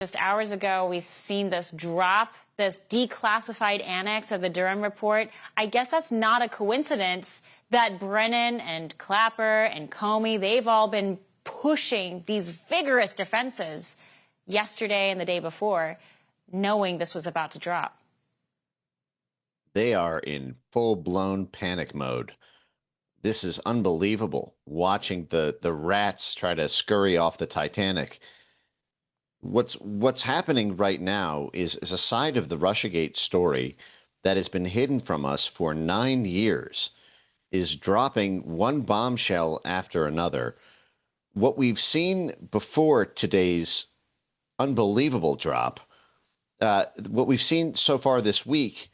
Just hours ago, we've seen this drop, this declassified annex of the Durham report. I guess that's not a coincidence that Brennan and Clapper and Comey, they've all been pushing these vigorous defenses yesterday and the day before, knowing this was about to drop. They are in full-blown panic mode. This is unbelievable, watching the rats try to scurry off the Titanic. What's happening right now is a side of the Russiagate story that has been hidden from us for 9 years, is dropping one bombshell after another. What we've seen before today's unbelievable drop, what we've seen so far this week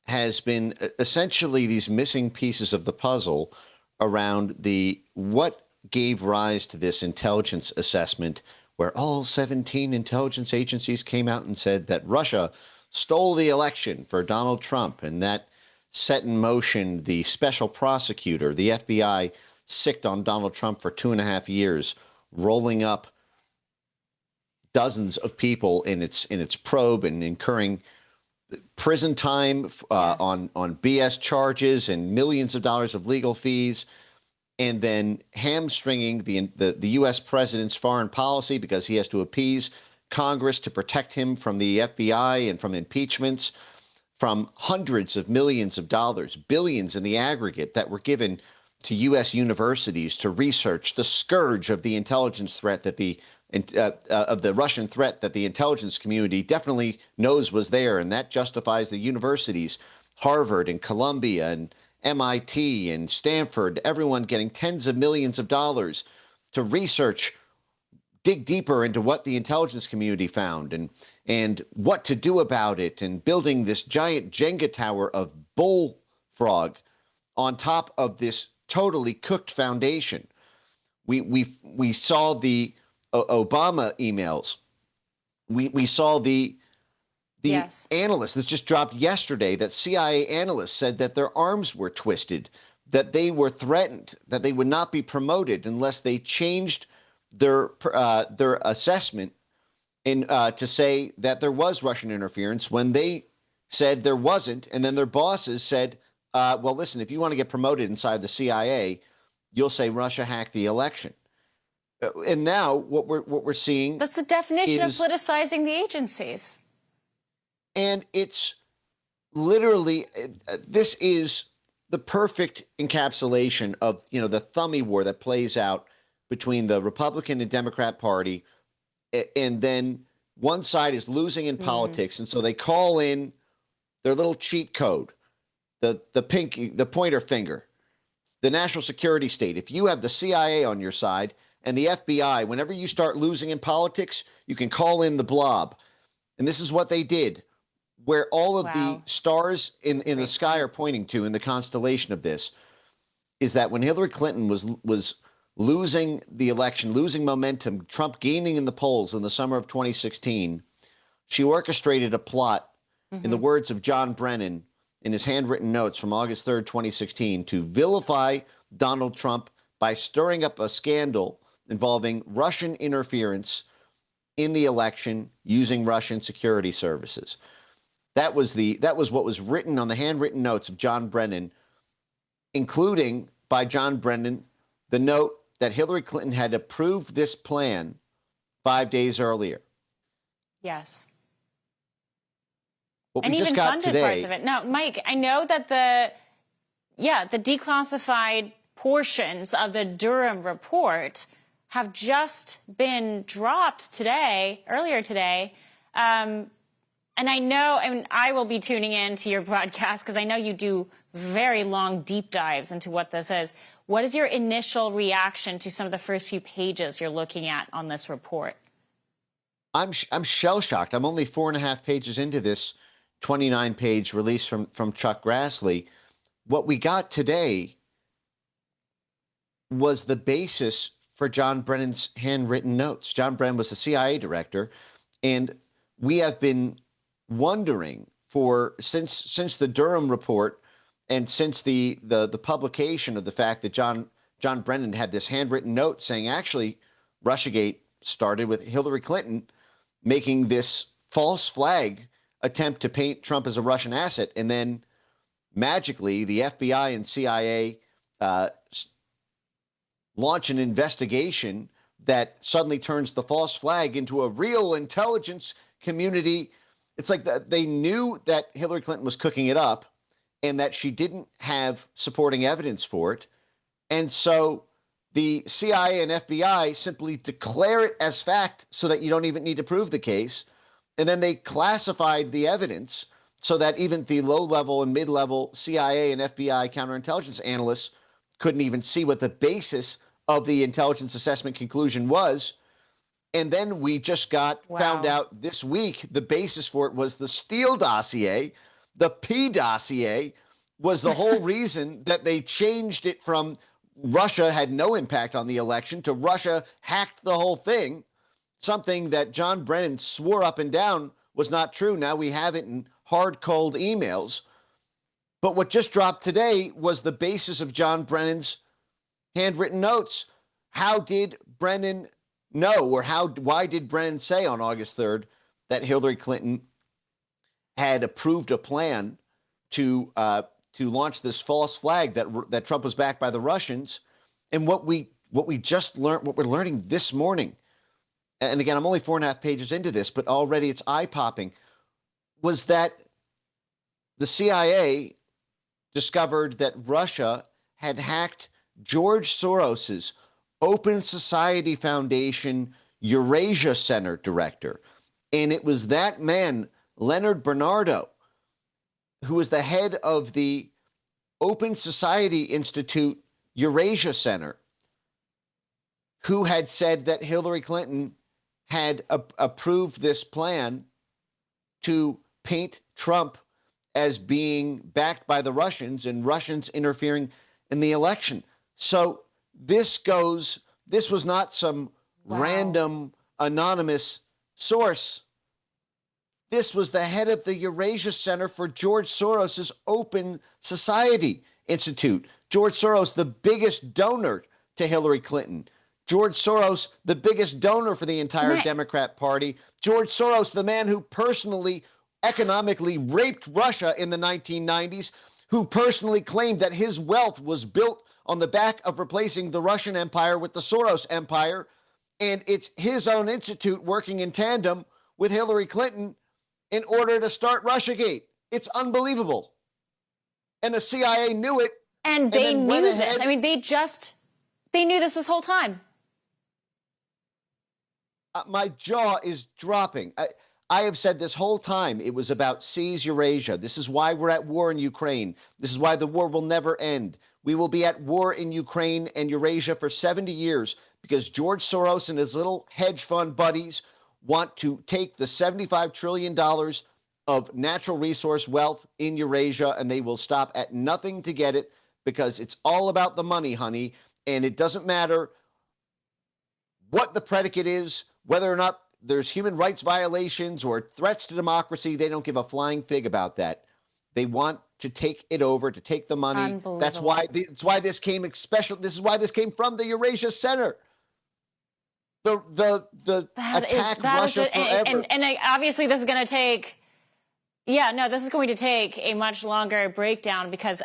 has been essentially these missing pieces of the puzzle around what gave rise to this intelligence assessment, where all 17 intelligence agencies came out and said that Russia stole the election for Donald Trump, and that set in motion the special prosecutor, the FBI, sicked on Donald Trump for 2.5 years, rolling up dozens of people in its probe and incurring prison time on BS charges and millions of dollars of legal fees, and then hamstringing the U.S. president's foreign policy because he has to appease Congress to protect him from the FBI and from impeachments, from hundreds of millions of dollars, billions in the aggregate, that were given to U.S. universities to research the scourge of the intelligence threat that of the Russian threat that the intelligence community definitely knows was there, and that justifies the universities, Harvard and Columbia and MIT and Stanford, everyone getting tens of millions of dollars to research, dig deeper into what the intelligence community found and what to do about it, and building this giant Jenga tower of bullfrog on top of this totally cooked foundation. We saw the Obama emails. We saw the Yes. analysts. This just dropped yesterday, that CIA analysts said that their arms were twisted, that they were threatened, that they would not be promoted unless they changed their assessment to say that there was Russian interference when they said there wasn't, and then their bosses said, well, listen, if you want to get promoted inside the CIA, you'll say Russia hacked the election. And now what we're seeing, that's the definition of politicizing the agencies. And it's literally, this is the perfect encapsulation of, the thummy war that plays out between the Republican and Democrat Party. And then one side is losing in politics. And so they call in their little cheat code, the pointer finger, the national security state. If you have the CIA on your side and the FBI, whenever you start losing in politics, you can call in the blob. And this is what they did, where all of the stars in the sky are pointing to in the constellation of this, is that when Hillary Clinton was losing the election, losing momentum, Trump gaining in the polls in the summer of 2016, she orchestrated a plot, in the words of John Brennan in his handwritten notes from August 3rd, 2016, to vilify Donald Trump by stirring up a scandal involving Russian interference in the election using Russian security services. That was what was written on the handwritten notes of John Brennan, including, by John Brennan, the note that Hillary Clinton had approved this plan 5 days earlier. Yes. What and we just even got funded today, parts of it. Now, Mike, I know that the declassified portions of the Durham report have just been dropped earlier today. And I know, and I will be tuning in to your broadcast because I know you do very long deep dives into what this is. What is your initial reaction to some of the first few pages you're looking at on this report? I'm shell-shocked. I'm only 4.5 pages into this 29-page release from Chuck Grassley. What we got today was the basis for John Brennan's handwritten notes. John Brennan was the CIA director, and we have been wondering since the Durham report and since the publication of the fact that John Brennan had this handwritten note saying, actually, Russiagate started with Hillary Clinton, making this false flag attempt to paint Trump as a Russian asset. And then magically, the FBI and CIA launch an investigation that suddenly turns the false flag into a real intelligence community. It's like they knew that Hillary Clinton was cooking it up and that she didn't have supporting evidence for it. And so the CIA and FBI simply declare it as fact so that you don't even need to prove the case. And then they classified the evidence so that even the low-level and mid-level CIA and FBI counterintelligence analysts couldn't even see what the basis of the intelligence assessment conclusion was. And then we just found out this week the basis for it was the Steele dossier. The P dossier was the whole reason that they changed it from Russia had no impact on the election to Russia hacked the whole thing, something that John Brennan swore up and down was not true. Now we have it in hard, cold emails. But what just dropped today was the basis of John Brennan's handwritten notes. How did Brennan know, or why did Brennan say on August 3rd that Hillary Clinton had approved a plan to launch this false flag that Trump was backed by the Russians? And what we just learned, what we're learning this morning, and again, I'm only 4.5 pages into this, but already it's eye-popping, was that the CIA discovered that Russia had hacked George Soros's Open Society Foundation Eurasia Center director. And it was that man, Leonard Bernardo, who was the head of the Open Society Institute Eurasia Center, who had said that Hillary Clinton had approved this plan to paint Trump as being backed by the Russians and Russians interfering in the election. So this was not some random anonymous source. This was the head of the Eurasia Center for George Soros's Open Society Institute. George Soros, the biggest donor to Hillary Clinton. George Soros, the biggest donor for the entire Democrat Party. George Soros, the man who personally economically raped Russia in the 1990s, who personally claimed that his wealth was built on the back of replacing the Russian empire with the Soros empire. And it's his own institute working in tandem with Hillary Clinton in order to start Russiagate. It's unbelievable. And the CIA knew it. And they knew this. I mean, they knew this whole time. My jaw is dropping. I have said this whole time it was about seize Eurasia. This is why we're at war in Ukraine. This is why the war will never end. We will be at war in Ukraine and Eurasia for 70 years because George Soros and his little hedge fund buddies want to take the $75 trillion of natural resource wealth in Eurasia, and they will stop at nothing to get it because it's all about the money, honey. And it doesn't matter what the predicate is, whether or not there's human rights violations or threats to democracy. They don't give a flying fig about that. They want to take it over, to take the money. That's why this came special. This is why this came from the Eurasia Center. The attack Russia forever. And obviously this is going to take. Yeah, no, this is going to take a much longer breakdown because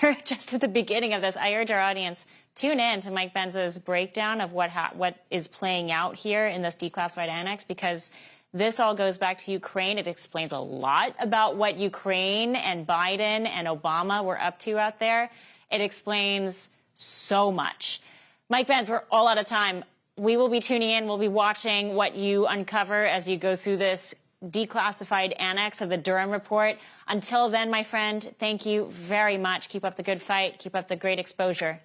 you're just at the beginning of this. I urge our audience, tune in to Mike Benz's breakdown of what is playing out here in this declassified annex, because this all goes back to Ukraine. It explains a lot about what Ukraine and Biden and Obama were up to out there. It explains so much. Mike Benz, we're all out of time. We will be tuning in. We'll be watching what you uncover as you go through this declassified annex of the Durham report. Until then, my friend, thank you very much. Keep up the good fight. Keep up the great exposure.